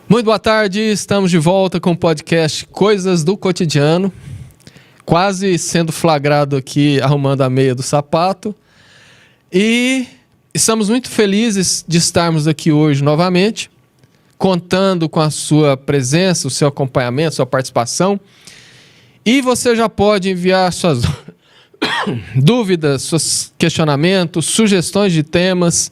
Muito boa tarde, estamos de volta com o podcast Coisas do Cotidiano, quase sendo flagrado aqui arrumando a meia do sapato, e estamos muito felizes de estarmos aqui hoje novamente, contando com a sua presença, o seu acompanhamento, sua participação, e você já pode enviar suas dúvidas, seus questionamentos, sugestões de temas,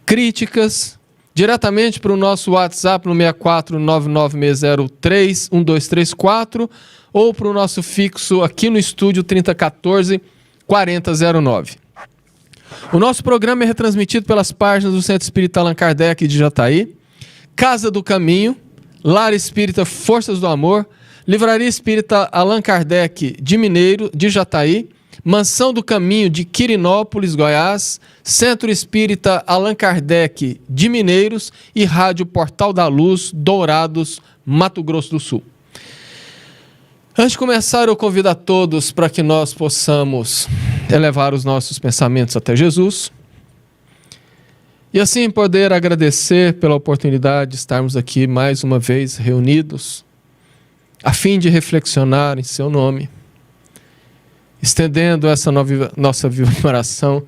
críticas, diretamente para o nosso WhatsApp no 64996031234 ou para o nosso fixo aqui no estúdio 3014-4009. O nosso programa é retransmitido pelas páginas do Centro Espírita Allan Kardec de Jataí, Casa do Caminho, Lar Espírita Forças do Amor, Livraria Espírita Allan Kardec de Mineiro, de Jataí, Mansão do Caminho de Quirinópolis, Goiás, Centro Espírita Allan Kardec de Mineiros e Rádio Portal da Luz, Dourados, Mato Grosso do Sul. Antes de começar, eu convido a todos para que nós possamos elevar os nossos pensamentos até Jesus e assim poder agradecer pela oportunidade de estarmos aqui mais uma vez reunidos a fim de reflexionar em seu nome, estendendo essa nossa oração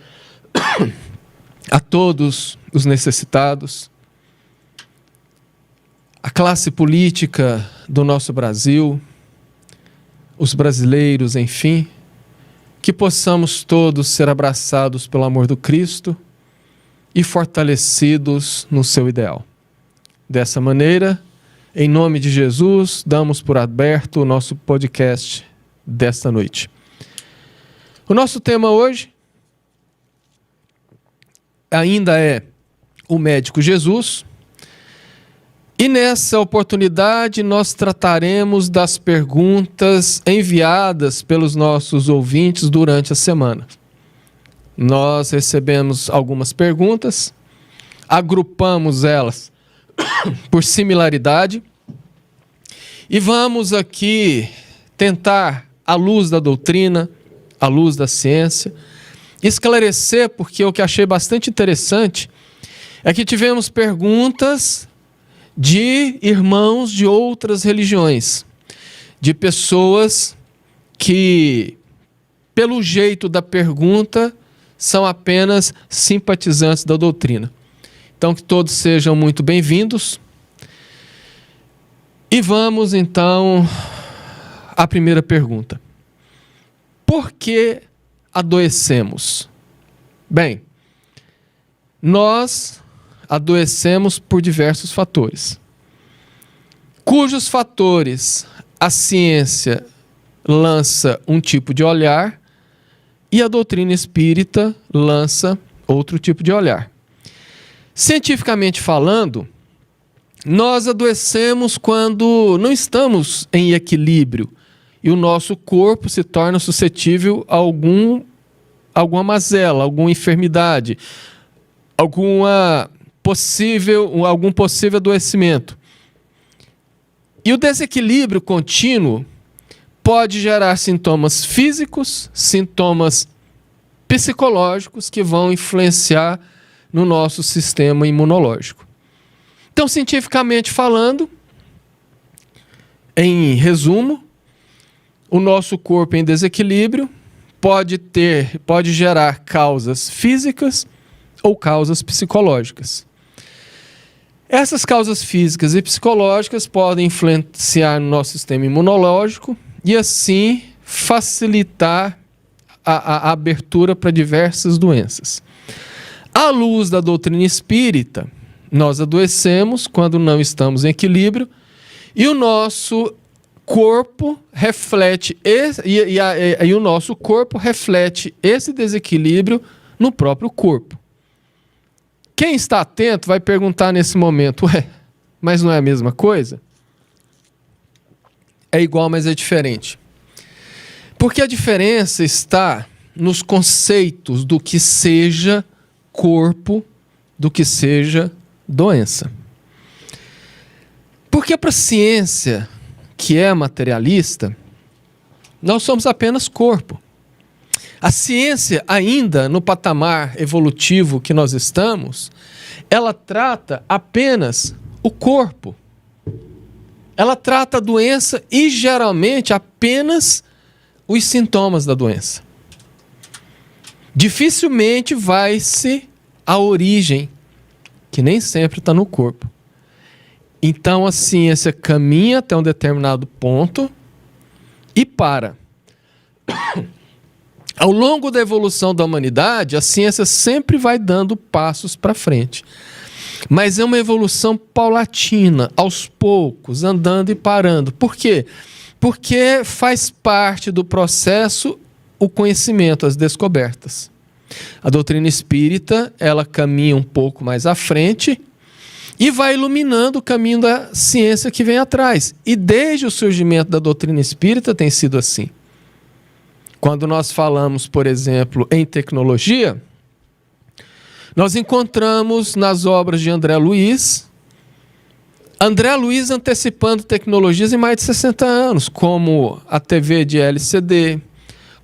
a todos os necessitados, a classe política do nosso Brasil, os brasileiros, enfim, que possamos todos ser abraçados pelo amor do Cristo e fortalecidos no seu ideal. Dessa maneira, em nome de Jesus, damos por aberto o nosso podcast desta noite. O nosso tema hoje ainda é o médico Jesus, e nessa oportunidade nós trataremos das perguntas enviadas pelos nossos ouvintes durante a semana. Nós recebemos algumas perguntas, agrupamos elas por similaridade e vamos aqui tentar, à luz da doutrina, à luz da ciência, esclarecer, porque o que achei bastante interessante é que tivemos perguntas de irmãos de outras religiões, de pessoas que, pelo jeito da pergunta, são apenas simpatizantes da doutrina. Então, que todos sejam muito bem-vindos. E vamos, então, à primeira pergunta. Por que adoecemos? Bem, nós adoecemos por diversos fatores, cujos fatores a ciência lança um tipo de olhar e a doutrina espírita lança outro tipo de olhar. Cientificamente falando, nós adoecemos quando não estamos em equilíbrio e o nosso corpo se torna suscetível a alguma mazela, alguma enfermidade, algum possível adoecimento. E o desequilíbrio contínuo pode gerar sintomas físicos, sintomas psicológicos que vão influenciar no nosso sistema imunológico. Então, cientificamente falando, em resumo, o nosso corpo em desequilíbrio pode gerar causas físicas ou causas psicológicas. Essas causas físicas e psicológicas podem influenciar no nosso sistema imunológico e assim facilitar a abertura para diversas doenças. À luz da doutrina espírita, nós adoecemos quando não estamos em equilíbrio e o nosso corpo reflete o nosso corpo reflete esse desequilíbrio no próprio corpo. Quem está atento vai perguntar nesse momento, mas não é a mesma coisa? É igual, mas é diferente. Porque a diferença está nos conceitos do que seja corpo, do que seja doença. Porque para a ciência, que é materialista, nós somos apenas corpo. A ciência, ainda no patamar evolutivo que nós estamos, ela trata apenas o corpo, ela trata a doença e geralmente apenas os sintomas da doença. Dificilmente vai-se à origem, que nem sempre está no corpo. Então a ciência caminha até um determinado ponto e para. Ao longo da evolução da humanidade, a ciência sempre vai dando passos para frente. Mas é uma evolução paulatina, aos poucos, andando e parando. Por quê? Porque faz parte do processo o conhecimento, as descobertas. A doutrina espírita, ela caminha um pouco mais à frente e vai iluminando o caminho da ciência que vem atrás. E desde o surgimento da doutrina espírita tem sido assim. Quando nós falamos, por exemplo, em tecnologia, nós encontramos nas obras de André Luiz antecipando tecnologias em mais de 60 anos, como a TV de LCD,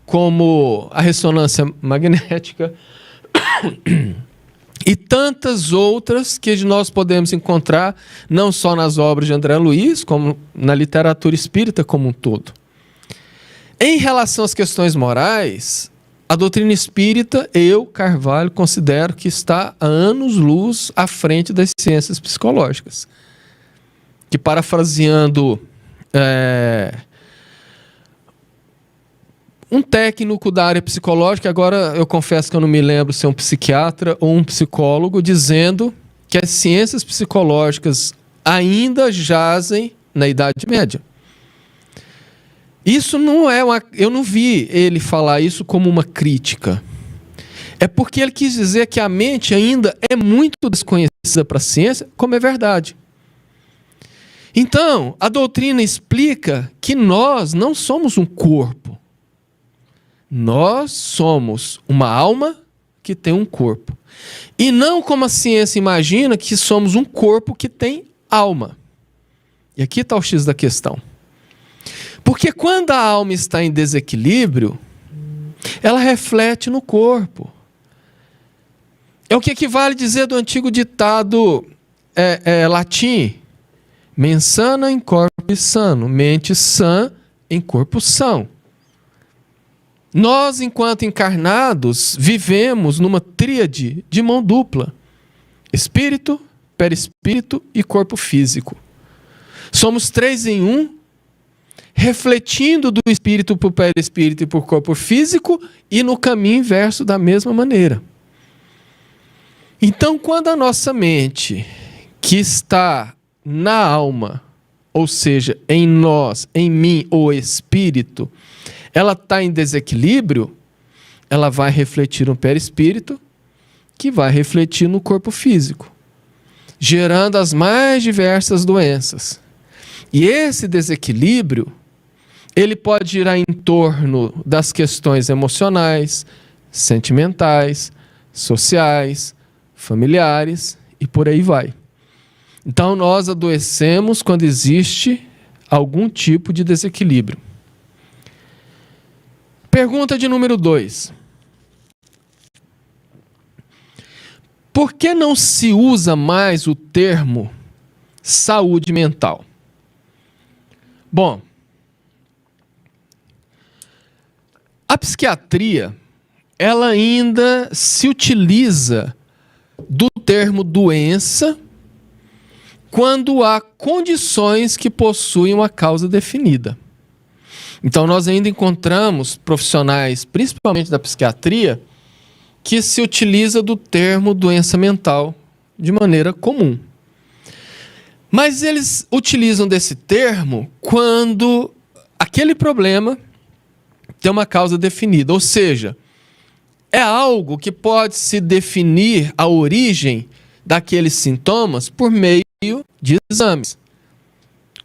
como a ressonância magnética e tantas outras que nós podemos encontrar não só nas obras de André Luiz, como na literatura espírita como um todo. Em relação às questões morais, a doutrina espírita, eu, Carvalho, considero que está a anos-luz à frente das ciências psicológicas. Que, parafraseando um técnico da área psicológica, agora eu confesso que eu não me lembro se é um psiquiatra ou um psicólogo, dizendo que as ciências psicológicas ainda jazem na Idade Média. Isso não é eu não vi ele falar isso como uma crítica. É porque ele quis dizer que a mente ainda é muito desconhecida para a ciência, como é verdade. Então, a doutrina explica que nós não somos um corpo. Nós somos uma alma que tem um corpo. E não como a ciência imagina que somos um corpo que tem alma. E aqui está o X da questão. Porque quando a alma está em desequilíbrio, ela reflete no corpo. É o que equivale a dizer do antigo ditado latim: mens sana in corpore sano, mente sã em corpo são. Nós, enquanto encarnados, vivemos numa tríade de mão dupla: espírito, perispírito e corpo físico. Somos 3 em 1, refletindo do espírito para o perispírito e para o corpo físico e no caminho inverso da mesma maneira. Então, quando a nossa mente, que está na alma, ou seja, em nós, em mim, o espírito, ela está em desequilíbrio, ela vai refletir no perispírito, que vai refletir no corpo físico, gerando as mais diversas doenças. E esse desequilíbrio, ele pode girar em torno das questões emocionais, sentimentais, sociais, familiares e por aí vai. Então nós adoecemos quando existe algum tipo de desequilíbrio. Pergunta de número 2. Por que não se usa mais o termo saúde mental? Bom, a psiquiatria, ela ainda se utiliza do termo doença quando há condições que possuem uma causa definida. Então, nós ainda encontramos profissionais, principalmente da psiquiatria, que se utiliza do termo doença mental de maneira comum. Mas eles utilizam desse termo quando aquele problema tem uma causa definida, ou seja, é algo que pode se definir a origem daqueles sintomas por meio de exames,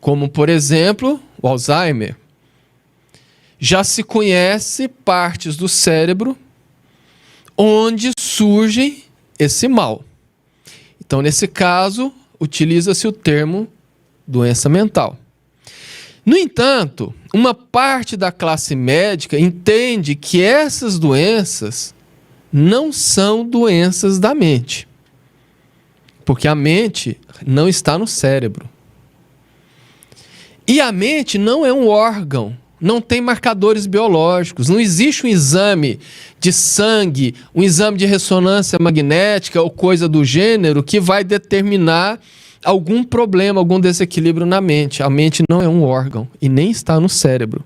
como, por exemplo, o Alzheimer. Já se conhece partes do cérebro onde surge esse mal. Então, nesse caso, utiliza-se o termo doença mental. No entanto, uma parte da classe médica entende que essas doenças não são doenças da mente, porque a mente não está no cérebro. E a mente não é um órgão, não tem marcadores biológicos, não existe um exame de sangue, um exame de ressonância magnética ou coisa do gênero que vai determinar algum problema, algum desequilíbrio na mente. A mente não é um órgão e nem está no cérebro.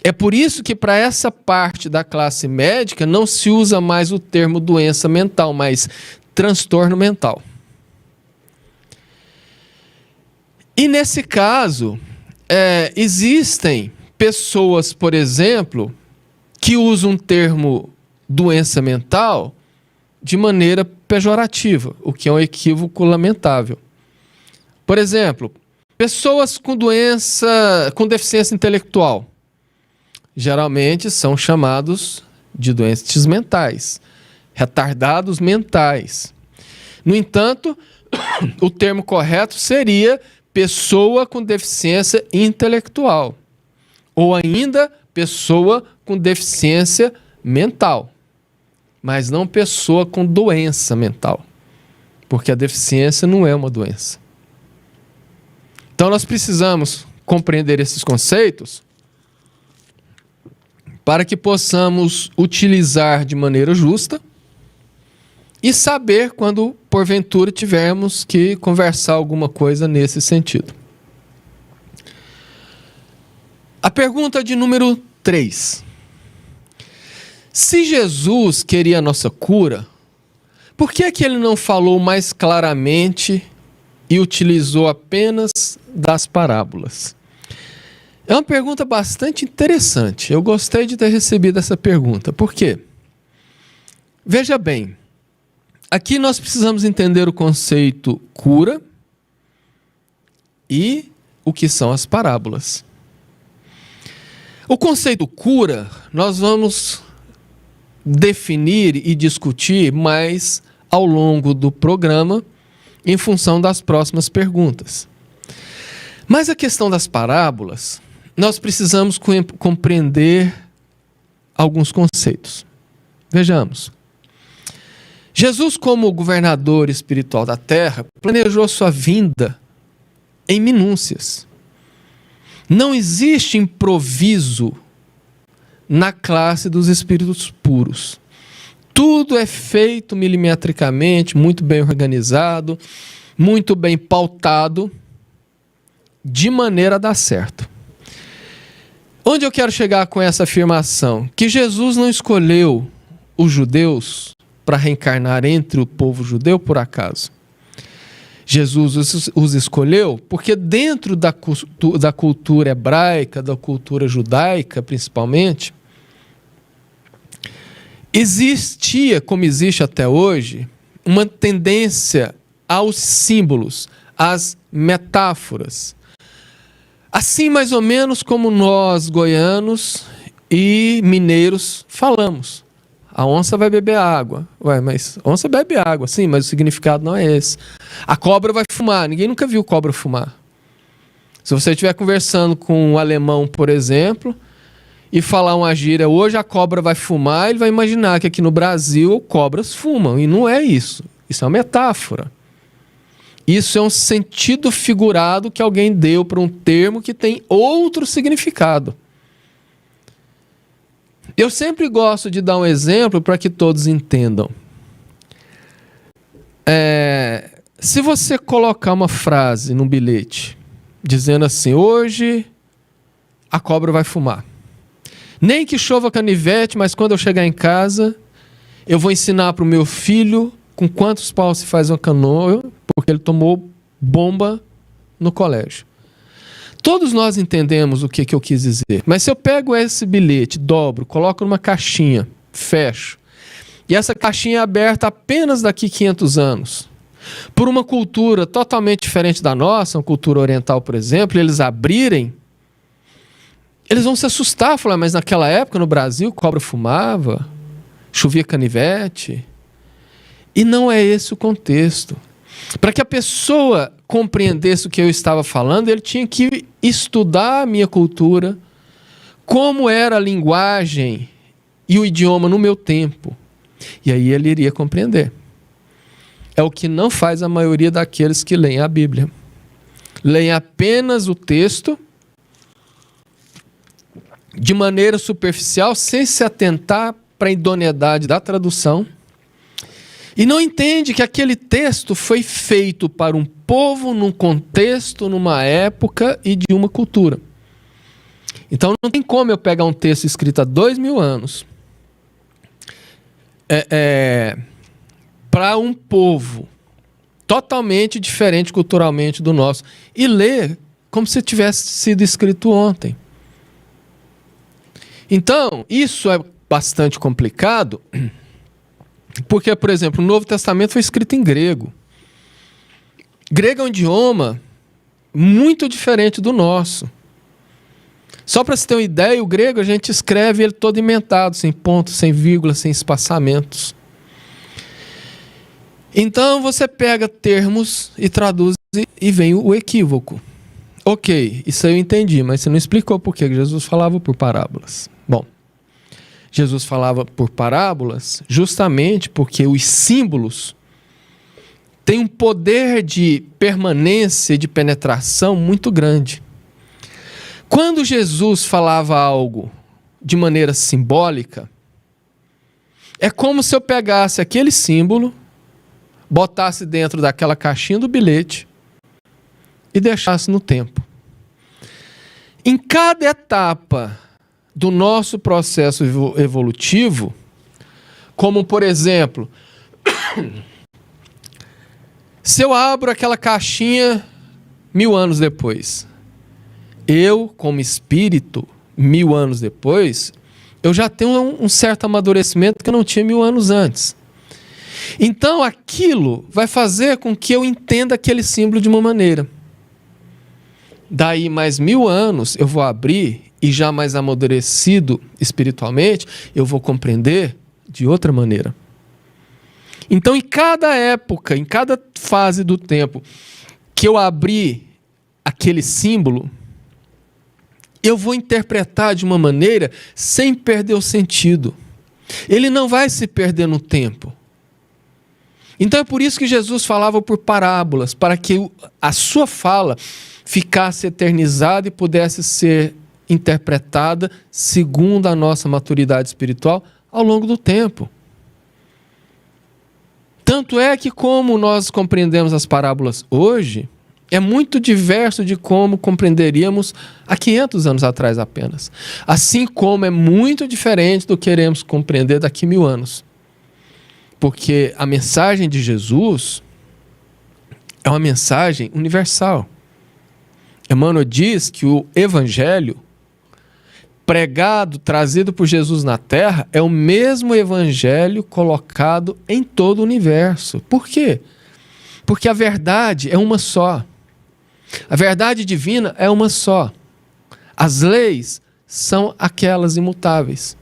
É por isso que para essa parte da classe médica não se usa mais o termo doença mental, mas transtorno mental. E nesse caso, existem pessoas, por exemplo, que usam o termo doença mental de maneira pejorativa, o que é um equívoco lamentável. Por exemplo, pessoas com deficiência intelectual, geralmente são chamados de doentes mentais, retardados mentais. No entanto, o termo correto seria pessoa com deficiência intelectual, ou ainda pessoa com deficiência mental, mas não pessoa com doença mental, porque a deficiência não é uma doença. Então nós precisamos compreender esses conceitos para que possamos utilizar de maneira justa e saber quando, porventura, tivermos que conversar alguma coisa nesse sentido. A pergunta de número 3. Se Jesus queria a nossa cura, por que é que ele não falou mais claramente e utilizou apenas das parábolas? É uma pergunta bastante interessante. Eu gostei de ter recebido essa pergunta. Por quê? Veja bem, aqui nós precisamos entender o conceito cura e o que são as parábolas. O conceito cura nós vamos definir e discutir mais ao longo do programa em função das próximas perguntas. Mas a questão das parábolas, nós precisamos compreender alguns conceitos. Vejamos. Jesus, como governador espiritual da terra, planejou sua vinda em minúcias. Não existe improviso na classe dos espíritos puros. Tudo é feito milimetricamente, muito bem organizado, muito bem pautado, de maneira a dar certo. Onde eu quero chegar com essa afirmação? Que Jesus não escolheu os judeus para reencarnar entre o povo judeu por acaso. Jesus os escolheu porque dentro da cultura hebraica, da cultura judaica principalmente, existia, como existe até hoje, uma tendência aos símbolos, às metáforas. Assim, mais ou menos como nós, goianos e mineiros, falamos. A onça vai beber água. Ué, mas onça bebe água, sim, mas o significado não é esse. A cobra vai fumar. Ninguém nunca viu cobra fumar. Se você estiver conversando com um alemão, por exemplo, e falar uma gíria, hoje a cobra vai fumar, ele vai imaginar que aqui no Brasil cobras fumam. E não é isso. Isso é uma metáfora. Isso é um sentido figurado que alguém deu para um termo que tem outro significado. Eu sempre gosto de dar um exemplo para que todos entendam. Se você colocar uma frase num bilhete, dizendo assim, hoje a cobra vai fumar. Nem que chova canivete, mas quando eu chegar em casa, eu vou ensinar para o meu filho com quantos paus se faz uma canoa, porque ele tomou bomba no colégio. Todos nós entendemos o que eu quis dizer. Mas se eu pego esse bilhete, dobro, coloco numa caixinha, fecho, e essa caixinha é aberta apenas daqui 500 anos, por uma cultura totalmente diferente da nossa, uma cultura oriental, por exemplo, eles abrirem, eles vão se assustar, falar, mas naquela época no Brasil cobra fumava, chovia canivete. E não é esse o contexto. Para que a pessoa compreendesse o que eu estava falando, ele tinha que estudar a minha cultura, como era a linguagem e o idioma no meu tempo. E aí ele iria compreender. É o que não faz a maioria daqueles que leem a Bíblia. leem apenas o texto de maneira superficial, sem se atentar para a idoneidade da tradução, e não entende que aquele texto foi feito para um povo, num contexto, numa época e de uma cultura. Então não tem como eu pegar um texto escrito há 2000 anos para um povo totalmente diferente culturalmente do nosso e ler como se tivesse sido escrito ontem. Então, isso é bastante complicado, porque, por exemplo, o Novo Testamento foi escrito em grego. Grego é um idioma muito diferente do nosso. Só para você ter uma ideia, o grego a gente escreve ele todo emendado, sem pontos, sem vírgulas, sem espaçamentos. Então você pega termos e traduz e vem o equívoco. Ok, isso aí eu entendi, mas você não explicou por que Jesus falava por parábolas. Bom, Jesus falava por parábolas justamente porque os símbolos têm um poder de permanência e de penetração muito grande. Quando Jesus falava algo de maneira simbólica, é como se eu pegasse aquele símbolo, botasse dentro daquela caixinha do bilhete e deixasse no tempo. Em cada etapa do nosso processo evolutivo, como por exemplo, se eu abro aquela caixinha 1000 anos depois, eu, como espírito, 1000 anos depois, eu já tenho um certo amadurecimento que eu não tinha 1000 anos antes. Então aquilo vai fazer com que eu entenda aquele símbolo de uma maneira. Daí mais 1000 anos eu vou abrir e já mais amadurecido espiritualmente, eu vou compreender de outra maneira. Então em cada época, em cada fase do tempo que eu abrir aquele símbolo, eu vou interpretar de uma maneira sem perder o sentido. Ele não vai se perder no tempo. Então é por isso que Jesus falava por parábolas, para que a sua fala ficasse eternizada e pudesse ser interpretada segundo a nossa maturidade espiritual ao longo do tempo. Tanto é que como nós compreendemos as parábolas hoje, é muito diverso de como compreenderíamos há 500 anos atrás apenas. Assim como é muito diferente do que queremos compreender daqui 1000 anos. Porque a mensagem de Jesus é uma mensagem universal. Emmanuel diz que o evangelho pregado, trazido por Jesus na Terra, é o mesmo evangelho colocado em todo o universo. Por quê? Porque a verdade é uma só. A verdade divina é uma só. As leis são aquelas imutáveis.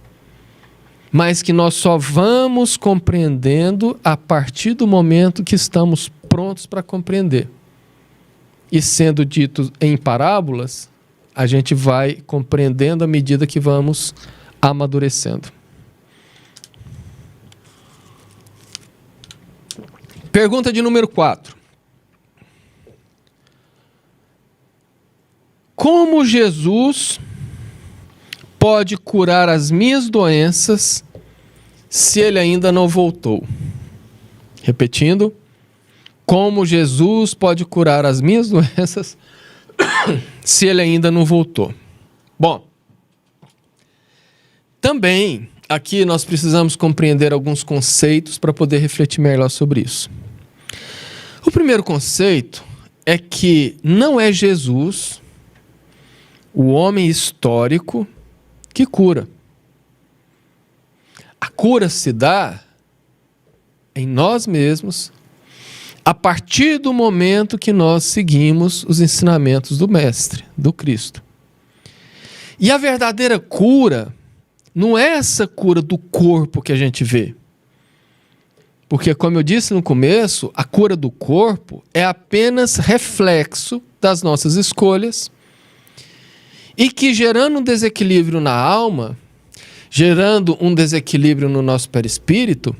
Mas que nós só vamos compreendendo a partir do momento que estamos prontos para compreender. E sendo dito em parábolas, a gente vai compreendendo à medida que vamos amadurecendo. Pergunta de número 4. Como Jesus pode curar as minhas doenças se ele ainda não voltou? Repetindo, como Jesus pode curar as minhas doenças se ele ainda não voltou? Bom, também aqui nós precisamos compreender alguns conceitos para poder refletir melhor sobre isso. O primeiro conceito é que não é Jesus, o homem histórico, que cura. A cura se dá em nós mesmos, a partir do momento que nós seguimos os ensinamentos do Mestre, do Cristo. E a verdadeira cura não é essa cura do corpo que a gente vê. Porque, como eu disse no começo, a cura do corpo é apenas reflexo das nossas escolhas e que, gerando um desequilíbrio na alma, gerando um desequilíbrio no nosso perispírito,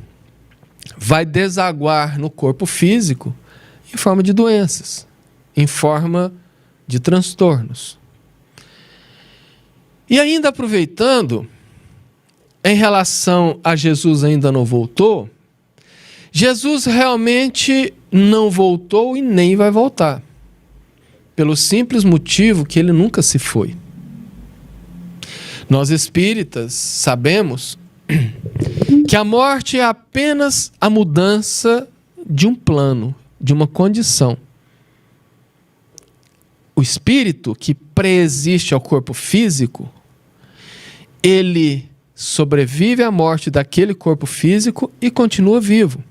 vai desaguar no corpo físico em forma de doenças, em forma de transtornos. E ainda aproveitando, em relação a Jesus ainda não voltou, Jesus realmente não voltou e nem vai voltar, pelo simples motivo que ele nunca se foi. Nós espíritas sabemos que a morte é apenas a mudança de um plano, de uma condição. O espírito que preexiste ao corpo físico, ele sobrevive à morte daquele corpo físico e continua vivo.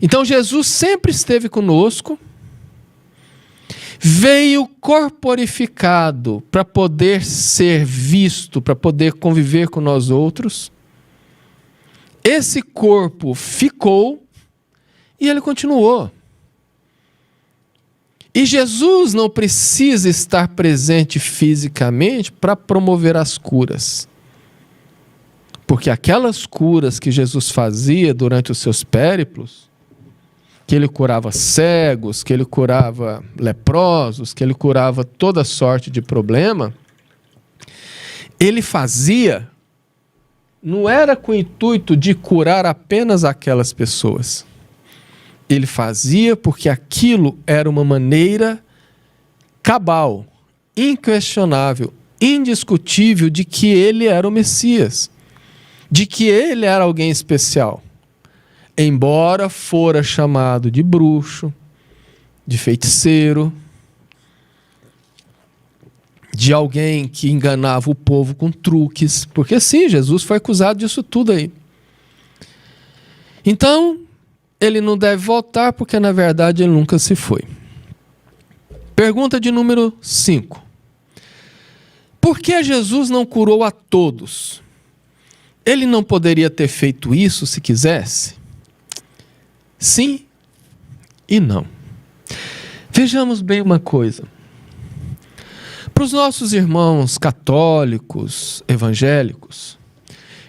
Então Jesus sempre esteve conosco, veio corporificado para poder ser visto, para poder conviver com nós outros. Esse corpo ficou e ele continuou. E Jesus não precisa estar presente fisicamente para promover as curas. Porque aquelas curas que Jesus fazia durante os seus périplos, que ele curava cegos, que ele curava leprosos, que ele curava toda sorte de problema, ele fazia, não era com o intuito de curar apenas aquelas pessoas. Ele fazia porque aquilo era uma maneira cabal, inquestionável, indiscutível de que ele era o Messias, de que ele era alguém especial. Embora fora chamado de bruxo, de feiticeiro, de alguém que enganava o povo com truques, porque sim, Jesus foi acusado disso tudo aí. Então, ele não deve voltar porque na verdade ele nunca se foi. Pergunta de número 5. Por que Jesus não curou a todos? Ele não poderia ter feito isso se quisesse? Sim e não. Vejamos bem uma coisa. Para os nossos irmãos católicos, evangélicos,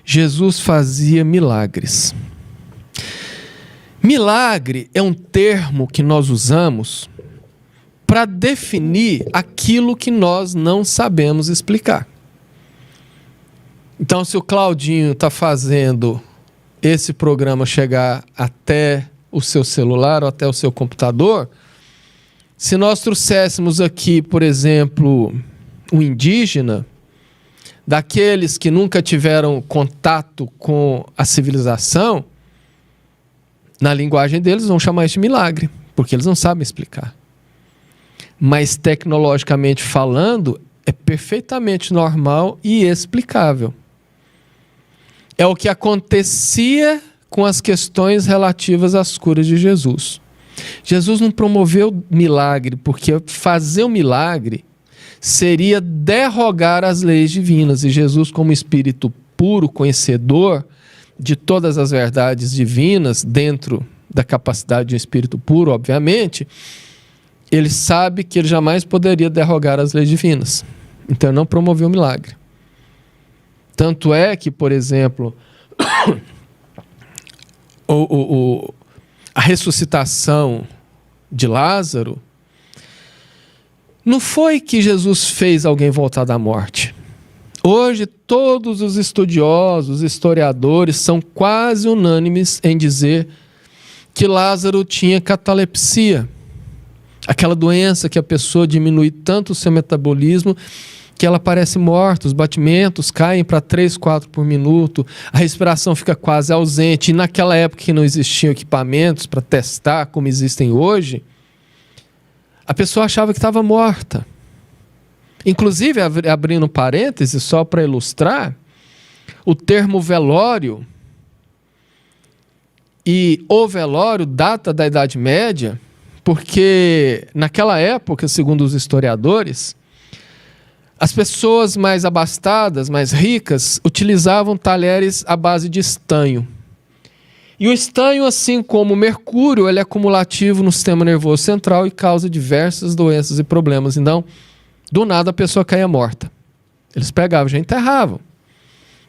Jesus fazia milagres. Milagre é um termo que nós usamos para definir aquilo que nós não sabemos explicar. Então, se o Claudinho está fazendo esse programa chegar até o seu celular ou até o seu computador, se nós trouxéssemos aqui, por exemplo, um indígena, daqueles que nunca tiveram contato com a civilização, na linguagem deles vão chamar isso de milagre, porque eles não sabem explicar. Mas tecnologicamente falando, é perfeitamente normal e explicável. É o que acontecia com as questões relativas às curas de Jesus. Jesus não promoveu milagre, porque fazer o milagre seria derrogar as leis divinas. E Jesus, como espírito puro, conhecedor de todas as verdades divinas, dentro da capacidade de um espírito puro, obviamente, ele sabe que ele jamais poderia derrogar as leis divinas. Então, ele não promoveu o milagre. Tanto é que, por exemplo, a ressuscitação de Lázaro não foi que Jesus fez alguém voltar da morte. Hoje, todos os estudiosos, historiadores, são quase unânimes em dizer que Lázaro tinha catalepsia. Aquela doença que a pessoa diminui tanto o seu metabolismo que ela parece morta, os batimentos caem para 3, 4 por minuto, a respiração fica quase ausente. E naquela época que não existiam equipamentos para testar como existem hoje, a pessoa achava que estava morta. Inclusive, abrindo parênteses, só para ilustrar, o termo velório e o velório data da Idade Média, porque naquela época, segundo os historiadores, as pessoas mais abastadas, mais ricas, utilizavam talheres à base de estanho. E o estanho, assim como o mercúrio, ele é acumulativo no sistema nervoso central e causa diversas doenças e problemas. Então, do nada a pessoa caía morta. Eles pegavam, já enterravam.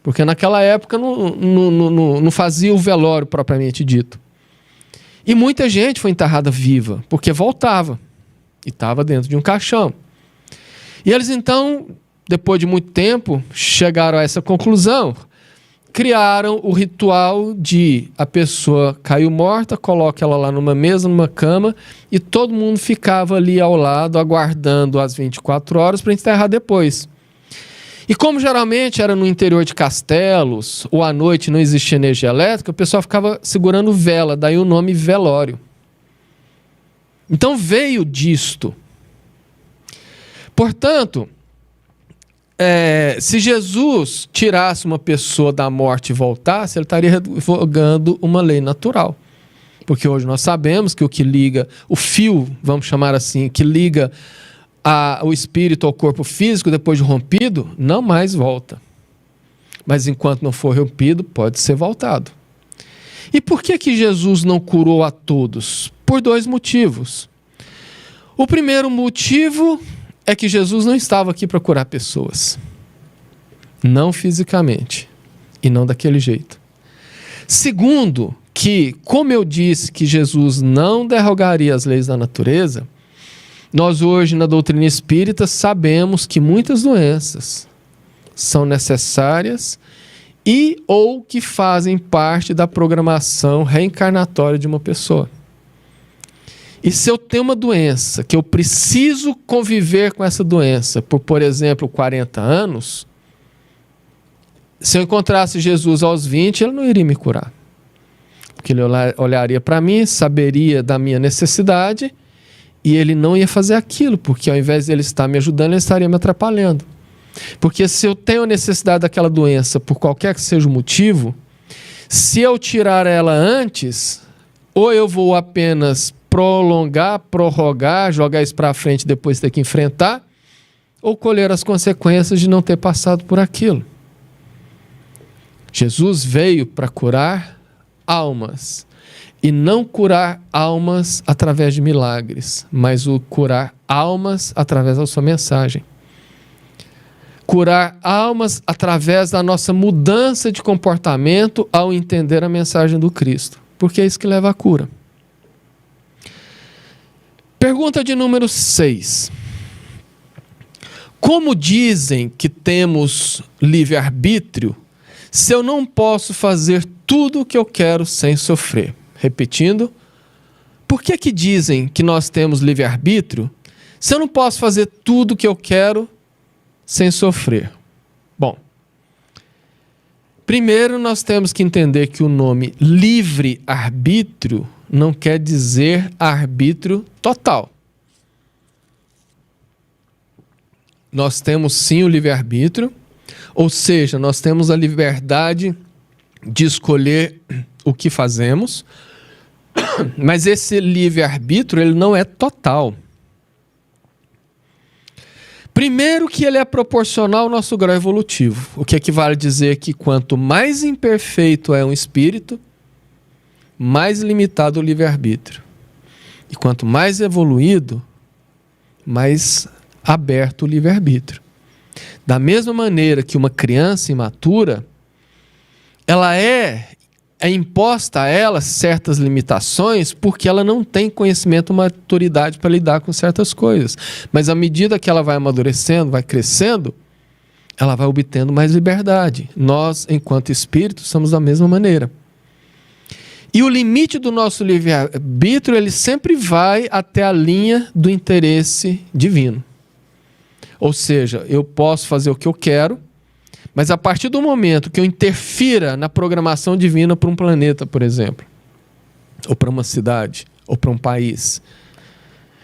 Porque naquela época não fazia o velório propriamente dito. E muita gente foi enterrada viva, porque voltava. e estava dentro de um caixão. E eles então, depois de muito tempo, chegaram a essa conclusão, criaram o ritual de a pessoa caiu morta, coloca ela lá numa mesa, numa cama, e todo mundo ficava ali ao lado, aguardando as 24 horas para enterrar depois. E como geralmente era no interior de castelos, ou à noite não existia energia elétrica, o pessoal ficava segurando vela, daí o nome velório. Então veio disto. Portanto, se Jesus tirasse uma pessoa da morte e voltasse, ele estaria revogando uma lei natural. Porque hoje nós sabemos que o que liga, o fio, vamos chamar assim, que liga o espírito ao corpo físico depois de rompido, não mais volta. Mas enquanto não for rompido, pode ser voltado. E por que Jesus não curou a todos? Por 2 motivos. O primeiro motivo é que Jesus não estava aqui para curar pessoas. Não fisicamente. E não daquele jeito. Segundo, que, como eu disse que Jesus não derrogaria as leis da natureza, nós hoje na doutrina espírita sabemos que muitas doenças são necessárias e ou que fazem parte da programação reencarnatória de uma pessoa. E se eu tenho uma doença, que eu preciso conviver com essa doença por exemplo, 40 anos, se eu encontrasse Jesus aos 20, ele não iria me curar. Porque ele olharia para mim, saberia da minha necessidade, e ele não ia fazer aquilo, porque ao invés de ele estar me ajudando, ele estaria me atrapalhando. Porque se eu tenho a necessidade daquela doença, por qualquer que seja o motivo, se eu tirar ela antes, ou eu vou apenas prolongar, prorrogar, jogar isso para frente e depois ter que enfrentar, ou colher as consequências de não ter passado por aquilo. Jesus veio para curar almas, e não curar almas através de milagres, mas o curar almas através da sua mensagem. Curar almas através da nossa mudança de comportamento ao entender a mensagem do Cristo, porque é isso que leva à cura. Pergunta de número 6. Como dizem que temos livre-arbítrio, se eu não posso fazer tudo o que eu quero sem sofrer? Repetindo, por que dizem que nós temos livre-arbítrio se eu não posso fazer tudo o que eu quero sem sofrer? Bom, primeiro nós temos que entender que o nome livre-arbítrio não quer dizer arbítrio total. Nós temos sim o livre-arbítrio, ou seja, nós temos a liberdade de escolher o que fazemos, mas esse livre-arbítrio ele não é total. Primeiro que ele é proporcional ao nosso grau evolutivo, o que equivale a dizer que quanto mais imperfeito é um espírito, mais limitado o livre-arbítrio. E quanto mais evoluído, mais aberto o livre-arbítrio. Da mesma maneira que uma criança imatura, ela é imposta a ela certas limitações porque ela não tem conhecimento ou maturidade para lidar com certas coisas. Mas à medida que ela vai amadurecendo, vai crescendo, ela vai obtendo mais liberdade. Nós, enquanto espíritos, somos da mesma maneira. E o limite do nosso livre-arbítrio, ele sempre vai até a linha do interesse divino. Ou seja, eu posso fazer o que eu quero, mas a partir do momento que eu interfira na programação divina para um planeta, por exemplo, ou para uma cidade, ou para um país,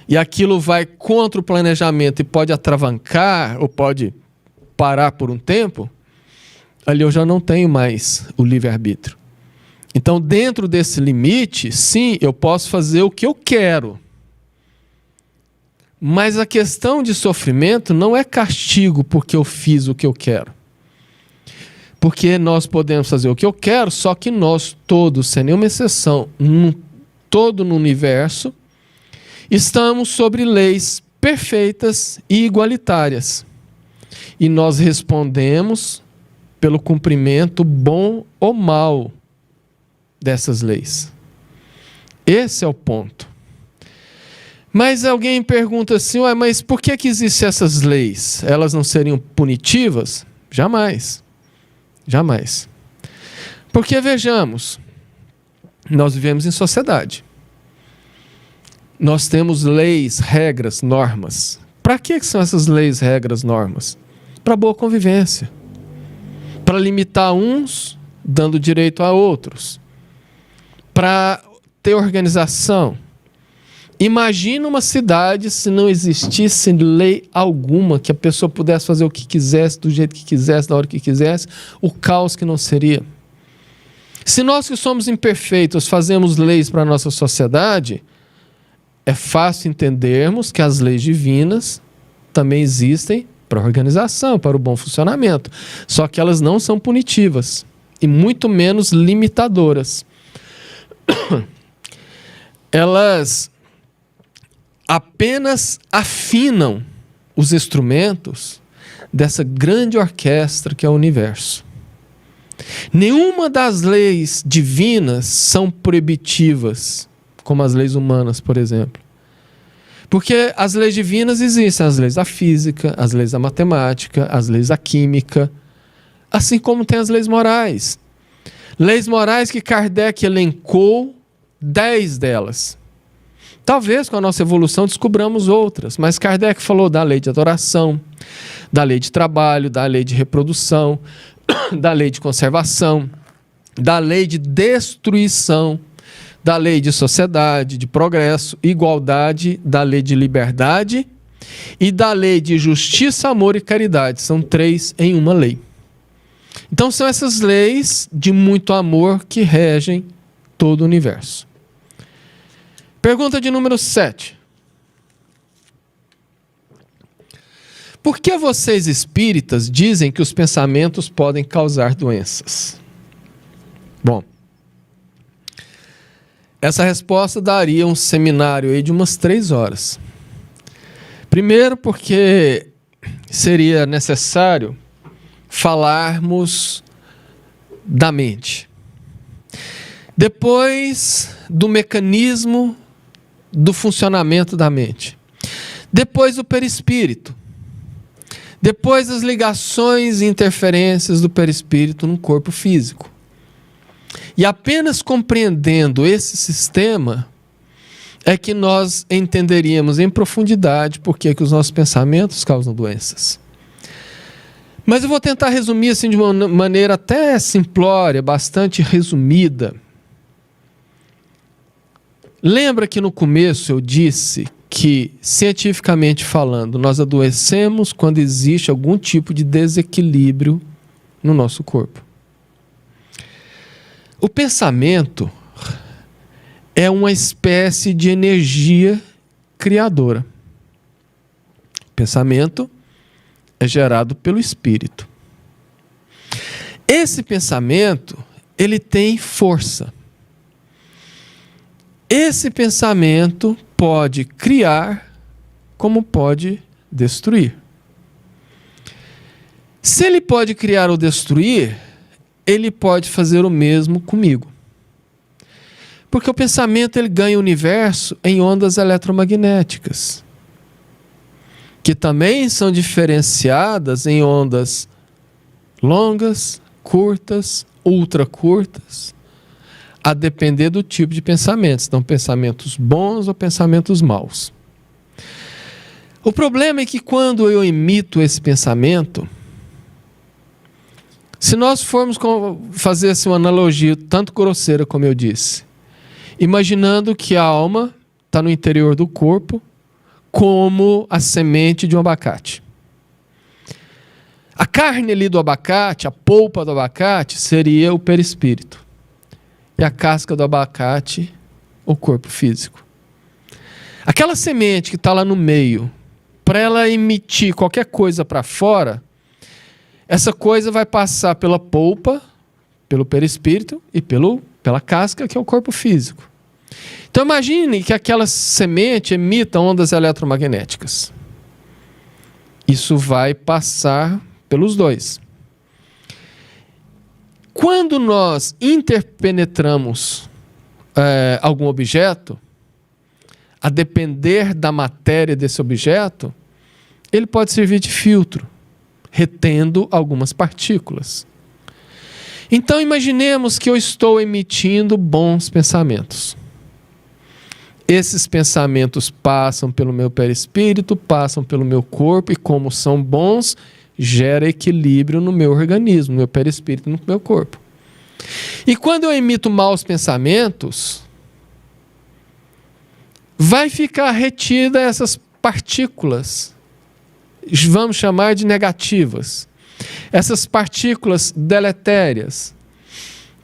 e aquilo vai contra o planejamento e pode atravancar, ou pode parar por um tempo, ali eu já não tenho mais o livre-arbítrio. Então, dentro desse limite, sim, eu posso fazer o que eu quero. Mas a questão de sofrimento não é castigo porque eu fiz o que eu quero. Porque nós podemos fazer o que eu quero, só que nós todos, sem nenhuma exceção, todo no universo, estamos sobre leis perfeitas e igualitárias. E nós respondemos pelo cumprimento bom ou mal dessas leis. Esse é o ponto. Mas alguém pergunta assim, ué, mas por que existem essas leis? Elas não seriam punitivas? Jamais. Jamais. Porque, vejamos, nós vivemos em sociedade. Nós temos leis, regras, normas. Para que são essas leis, regras, normas? Para boa convivência. Para limitar uns, dando direito a outros. Para ter organização. Imagina uma cidade se não existisse lei alguma, que a pessoa pudesse fazer o que quisesse, do jeito que quisesse, da hora que quisesse, o caos que não seria. Se nós que somos imperfeitos fazemos leis para a nossa sociedade, é fácil entendermos que as leis divinas também existem para a organização, para o bom funcionamento. Só que elas não são punitivas e muito menos limitadoras. Elas apenas afinam os instrumentos dessa grande orquestra que é o universo. Nenhuma das leis divinas são proibitivas, como as leis humanas, por exemplo. Porque as leis divinas existem, as leis da física, as leis da matemática, as leis da química, assim como tem as leis morais. Leis morais que Kardec elencou 10 delas. Talvez com a nossa evolução descobramos outras, mas Kardec falou da lei de adoração, da lei de trabalho, da lei de reprodução, da lei de conservação, da lei de destruição, da lei de sociedade, de progresso, igualdade, da lei de liberdade e da lei de justiça, amor e caridade. São 3 em uma lei. Então são essas leis de muito amor que regem todo o universo. Pergunta de número 7. Por que vocês espíritas dizem que os pensamentos podem causar doenças? Bom, essa resposta daria um seminário aí de umas 3 horas. Primeiro porque seria necessário falarmos da mente. Depois do mecanismo do funcionamento da mente. Depois do perispírito. Depois das ligações e interferências do perispírito no corpo físico. E apenas compreendendo esse sistema é que nós entenderíamos em profundidade por que os nossos pensamentos causam doenças. Mas eu vou tentar resumir assim de uma maneira até simplória, bastante resumida. Lembra que no começo eu disse que, cientificamente falando, nós adoecemos quando existe algum tipo de desequilíbrio no nosso corpo. O pensamento é uma espécie de energia criadora. O pensamento é gerado pelo espírito. Esse pensamento, ele tem força. Esse pensamento pode criar, como pode destruir. Se ele pode criar ou destruir, ele pode fazer o mesmo comigo. Porque o pensamento ele ganha o universo em ondas eletromagnéticas, que também são diferenciadas em ondas longas, curtas, ultra curtas, a depender do tipo de pensamentos. Então, pensamentos bons ou pensamentos maus. O problema é que quando eu emito esse pensamento, se nós formos fazer assim, uma analogia tanto grosseira como eu disse, imaginando que a alma está no interior do corpo como a semente de um abacate. A carne ali do abacate, a polpa do abacate, seria o perispírito. E a casca do abacate, o corpo físico. Aquela semente que está lá no meio, para ela emitir qualquer coisa para fora, essa coisa vai passar pela polpa, pelo perispírito e pela casca, que é o corpo físico. Então imagine que aquela semente emita ondas eletromagnéticas. Isso vai passar pelos dois. Quando nós interpenetramos algum objeto, a depender da matéria desse objeto, ele pode servir de filtro, retendo algumas partículas. Então, imaginemos que eu estou emitindo bons pensamentos. Esses pensamentos passam pelo meu perispírito, passam pelo meu corpo, e como são bons, gera equilíbrio no meu organismo, no meu perispírito, no meu corpo. E quando eu emito maus pensamentos, vai ficar retida essas partículas, vamos chamar de negativas, essas partículas deletérias,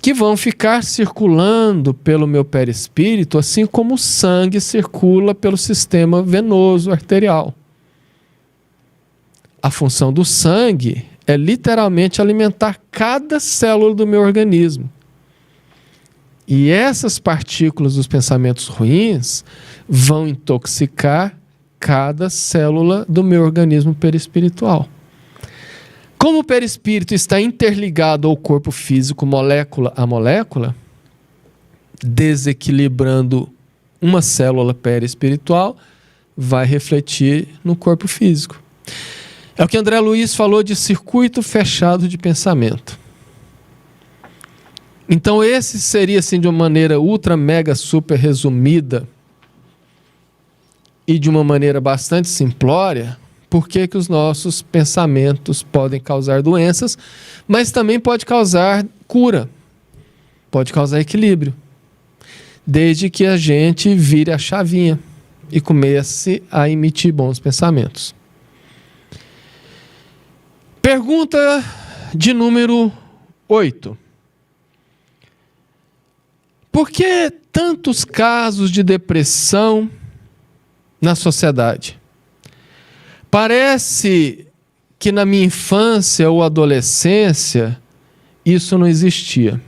que vão ficar circulando pelo meu perispírito, assim como o sangue circula pelo sistema venoso arterial. A função do sangue é literalmente alimentar cada célula do meu organismo. E essas partículas dos pensamentos ruins vão intoxicar cada célula do meu organismo perispiritual. Como o perispírito está interligado ao corpo físico, molécula a molécula, desequilibrando uma célula perispiritual, vai refletir no corpo físico. É o que André Luiz falou de circuito fechado de pensamento. Então esse seria, assim, de uma maneira ultra, mega, super resumida e de uma maneira bastante simplória, por que os nossos pensamentos podem causar doenças, mas também pode causar cura, pode causar equilíbrio, desde que a gente vire a chavinha e comece a emitir bons pensamentos. Pergunta de número 8. Por que tantos casos de depressão na sociedade? Parece que na minha infância ou adolescência isso não existia.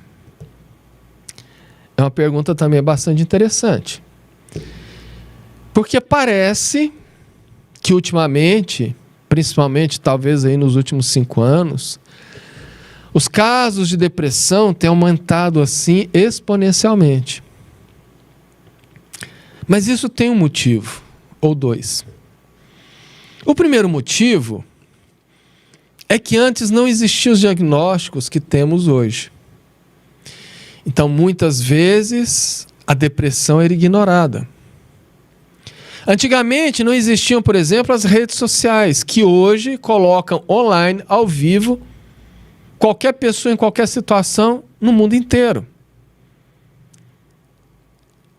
É uma pergunta também bastante interessante. Porque parece que ultimamente, principalmente talvez aí nos últimos 5 anos, os casos de depressão têm aumentado assim exponencialmente. Mas isso tem um motivo, ou 2. O primeiro motivo é que antes não existiam os diagnósticos que temos hoje. Então, muitas vezes, a depressão era ignorada. Antigamente, não existiam, por exemplo, as redes sociais, que hoje colocam online, ao vivo, qualquer pessoa em qualquer situação no mundo inteiro.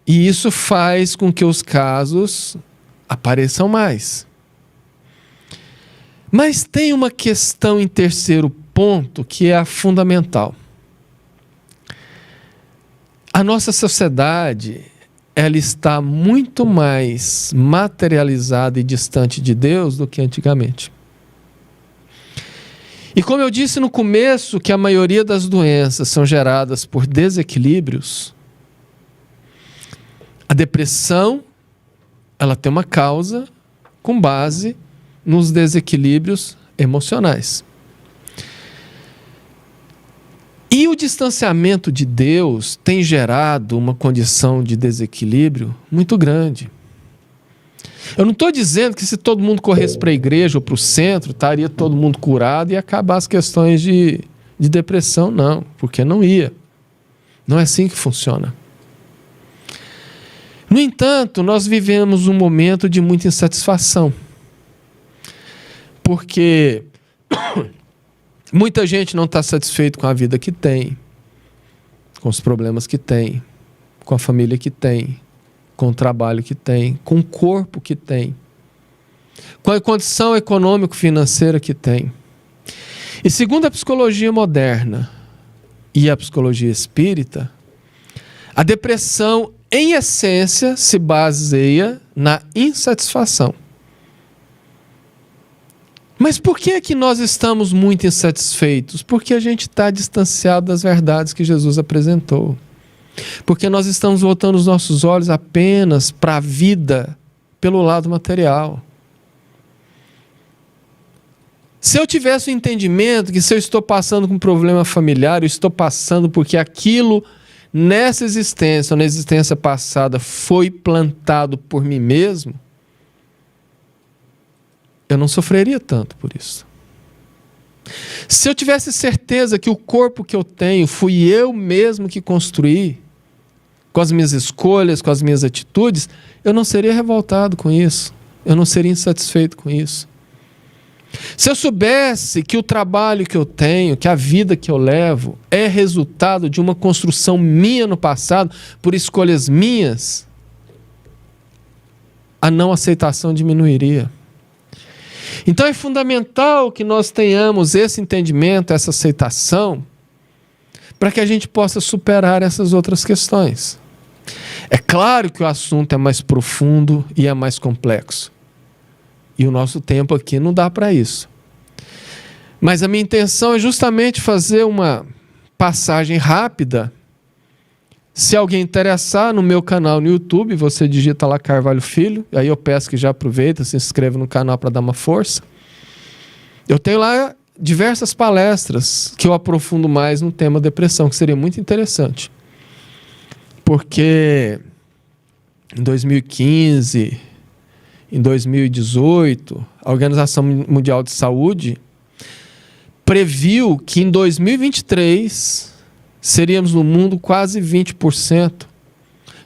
E isso faz com que os casos apareçam mais. Mas tem uma questão em terceiro ponto que é a fundamental. A nossa sociedade, ela está muito mais materializada e distante de Deus do que antigamente. E como eu disse no começo, que a maioria das doenças são geradas por desequilíbrios, a depressão, ela tem uma causa com base nos desequilíbrios emocionais. E o distanciamento de Deus tem gerado uma condição de desequilíbrio muito grande. Eu não estou dizendo que se todo mundo corresse para a igreja ou para o centro, estaria todo mundo curado e ia acabar as questões de depressão, não, porque não ia. Não é assim que funciona. No entanto, nós vivemos um momento de muita insatisfação. Porque muita gente não está satisfeito com a vida que tem, com os problemas que tem, com a família que tem, com o trabalho que tem, com o corpo que tem, com a condição econômico-financeira que tem. E segundo a psicologia moderna e a psicologia espírita, a depressão, em essência, se baseia na insatisfação. Mas por que é que nós estamos muito insatisfeitos? Porque a gente está distanciado das verdades que Jesus apresentou. Porque nós estamos voltando os nossos olhos apenas para a vida pelo lado material. Se eu tivesse o entendimento que se eu estou passando com um problema familiar, eu estou passando porque aquilo nessa existência ou na existência passada foi plantado por mim mesmo, eu não sofreria tanto por isso. Se eu tivesse certeza que o corpo que eu tenho fui eu mesmo que construí, com as minhas escolhas, com as minhas atitudes, eu não seria revoltado com isso. Eu não seria insatisfeito com isso. Se eu soubesse que o trabalho que eu tenho, que a vida que eu levo, é resultado de uma construção minha no passado, por escolhas minhas, a não aceitação diminuiria. Então é fundamental que nós tenhamos esse entendimento, essa aceitação, para que a gente possa superar essas outras questões. É claro que o assunto é mais profundo e é mais complexo. E o nosso tempo aqui não dá para isso. Mas a minha intenção é justamente fazer uma passagem rápida. Se alguém interessar, no meu canal no YouTube, você digita lá Carvalho Filho, aí eu peço que já aproveita, se inscreva no canal para dar uma força. Eu tenho lá diversas palestras que eu aprofundo mais no tema depressão, que seria muito interessante. Porque em 2015, em 2018, a Organização Mundial de Saúde previu que em 2023 seríamos no mundo quase 20%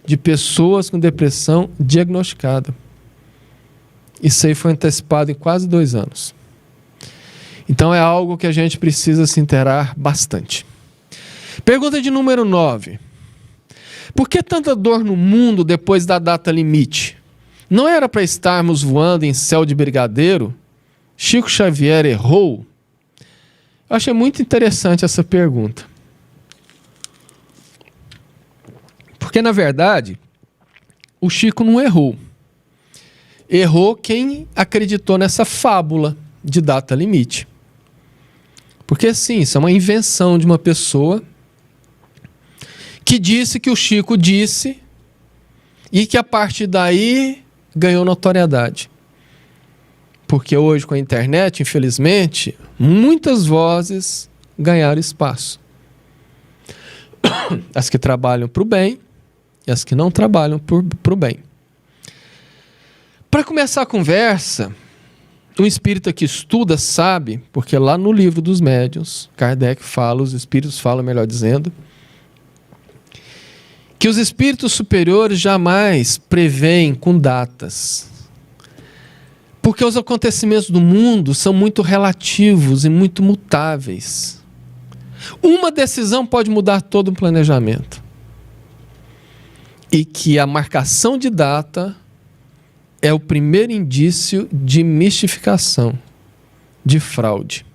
de pessoas com depressão diagnosticada. Isso aí foi antecipado em quase 2 anos. Então é algo que a gente precisa se inteirar bastante. Pergunta de número 9. Por que tanta dor no mundo depois da data limite? Não era para estarmos voando em céu de brigadeiro? Chico Xavier errou? Eu achei muito interessante essa pergunta. Porque, na verdade, o Chico não errou. Errou quem acreditou nessa fábula de data limite. Porque, sim, isso é uma invenção de uma pessoa que disse que o Chico disse e que, a partir daí, ganhou notoriedade. Porque hoje, com a internet, infelizmente, muitas vozes ganharam espaço. As que trabalham para o bem e as que não trabalham para o bem. Para começar a conversa, um espírita que estuda sabe, porque lá no livro dos médiuns, Kardec fala, os espíritos falam, melhor dizendo, que os espíritos superiores jamais preveem com datas. Porque os acontecimentos do mundo são muito relativos e muito mutáveis. Uma decisão pode mudar todo um planejamento. E que a marcação de data é o primeiro indício de mistificação, de fraude.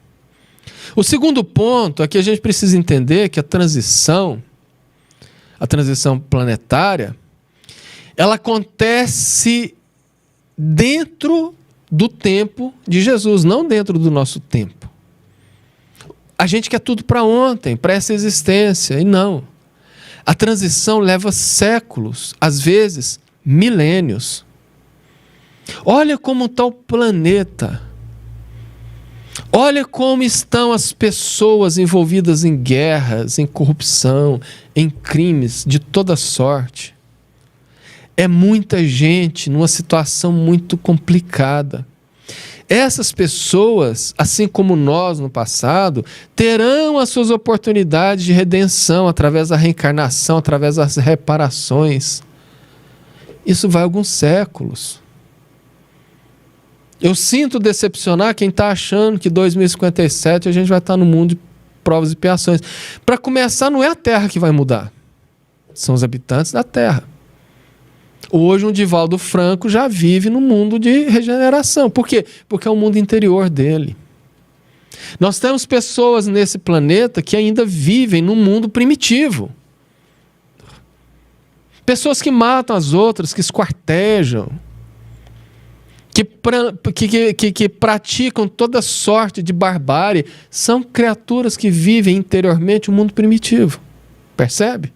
O segundo ponto é que a gente precisa entender que a transição planetária, ela acontece dentro do tempo de Jesus, não dentro do nosso tempo. A gente quer tudo para ontem, para essa existência, e não. A transição leva séculos, às vezes milênios. Olha como está o planeta. Olha como estão as pessoas envolvidas em guerras, em corrupção, em crimes de toda sorte. É muita gente numa situação muito complicada. Essas pessoas, assim como nós no passado, terão as suas oportunidades de redenção através da reencarnação, através das reparações. Isso vai alguns séculos. Eu sinto decepcionar quem está achando que em 2057 a gente vai estar no mundo de provas e expiações. Para começar, não é a Terra que vai mudar. São os habitantes da Terra. Hoje, o Divaldo Franco já vive no mundo de regeneração. Por quê? Porque é o mundo interior dele. Nós temos pessoas nesse planeta que ainda vivem no mundo primitivo. Pessoas que matam as outras, que esquartejam, que praticam toda sorte de barbárie. São criaturas que vivem interiormente o mundo primitivo. Percebe?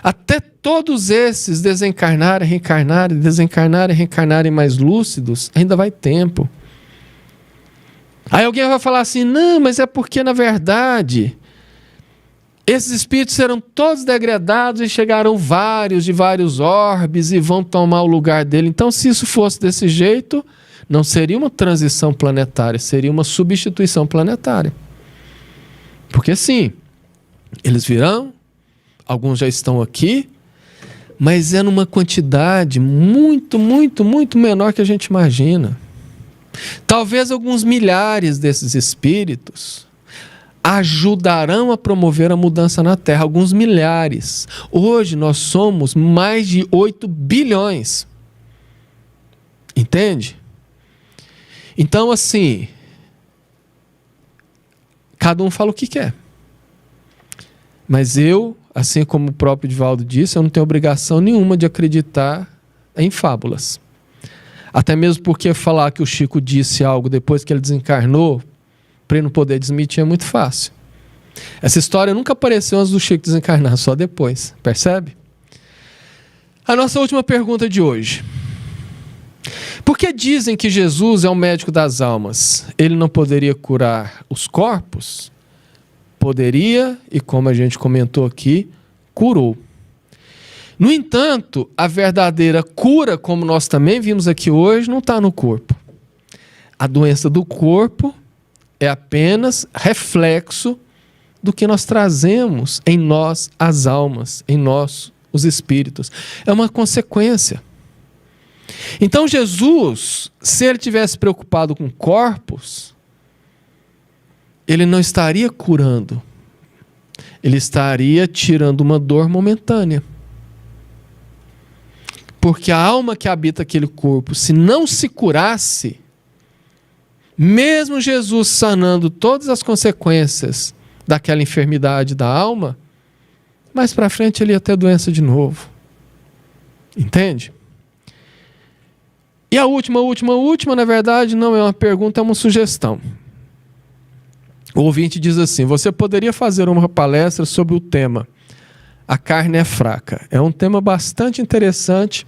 Até todos esses desencarnarem, reencarnarem, desencarnarem, reencarnarem mais lúcidos, ainda vai tempo. Aí alguém vai falar assim, não, mas é porque, na verdade, Esses espíritos serão todos degradados e chegarão vários de vários orbes e vão tomar o lugar dele. Então, se isso fosse desse jeito, não seria uma transição planetária, seria uma substituição planetária. Porque sim, eles virão, alguns já estão aqui, mas é numa quantidade muito, muito, muito menor que a gente imagina. Talvez alguns milhares desses espíritos ajudarão a promover a mudança na Terra, alguns milhares. Hoje nós somos mais de 8 bilhões. Entende? Então, assim, cada um fala o que quer. Mas eu, assim como o próprio Divaldo disse, eu não tenho obrigação nenhuma de acreditar em fábulas. Até mesmo porque falar que o Chico disse algo depois que ele desencarnou, para ele não poder desmentir, é muito fácil. Essa história nunca apareceu antes do Chico desencarnar, só depois. Percebe? A nossa última pergunta de hoje. Por que dizem que Jesus é o médico das almas? Ele não poderia curar os corpos? Poderia, e como a gente comentou aqui, curou. No entanto, a verdadeira cura, como nós também vimos aqui hoje, não está no corpo. A doença do corpo é apenas reflexo do que nós trazemos em nós, as almas, em nós, os espíritos. É uma consequência. Então Jesus, se ele tivesse preocupado com corpos, ele não estaria curando. Ele estaria tirando uma dor momentânea. Porque a alma que habita aquele corpo, se não se curasse, mesmo Jesus sanando todas as consequências daquela enfermidade da alma, mais para frente ele ia ter doença de novo. Entende? E a última, na verdade, não é uma pergunta, é uma sugestão. O ouvinte diz assim: você poderia fazer uma palestra sobre o tema A Carne é Fraca. É um tema bastante interessante.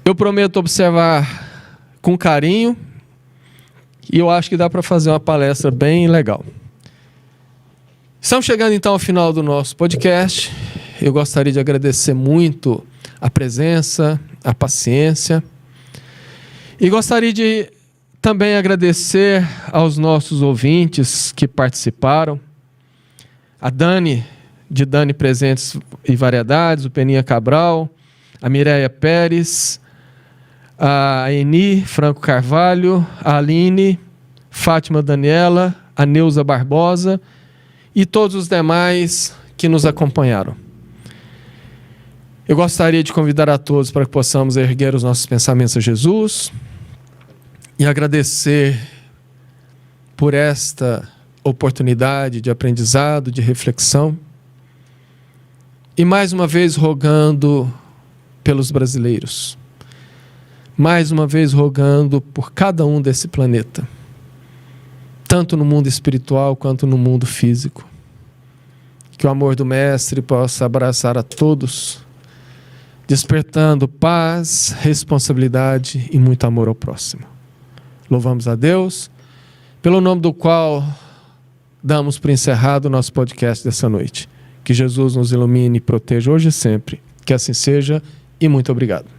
Eu prometo observar com carinho e eu acho que dá para fazer uma palestra bem legal. Estamos chegando então ao final do nosso podcast. Eu gostaria de agradecer muito a presença, a paciência. E gostaria de também agradecer aos nossos ouvintes que participaram. A Dani, de Dani Presentes e Variedades, o Peninha Cabral, a Mireia Pérez, a Eni Franco Carvalho, a Aline, Fátima Daniela, a Neuza Barbosa e todos os demais que nos acompanharam. Eu gostaria de convidar a todos para que possamos erguer os nossos pensamentos a Jesus e agradecer por esta oportunidade de aprendizado, de reflexão. E mais uma vez rogando pelos brasileiros. Mais uma vez rogando por cada um desse planeta. Tanto no mundo espiritual quanto no mundo físico. Que o amor do Mestre possa abraçar a todos, despertando paz, responsabilidade e muito amor ao próximo. Louvamos a Deus, pelo nome do qual damos por encerrado o nosso podcast dessa noite. Que Jesus nos ilumine e proteja hoje e sempre. Que assim seja e muito obrigado.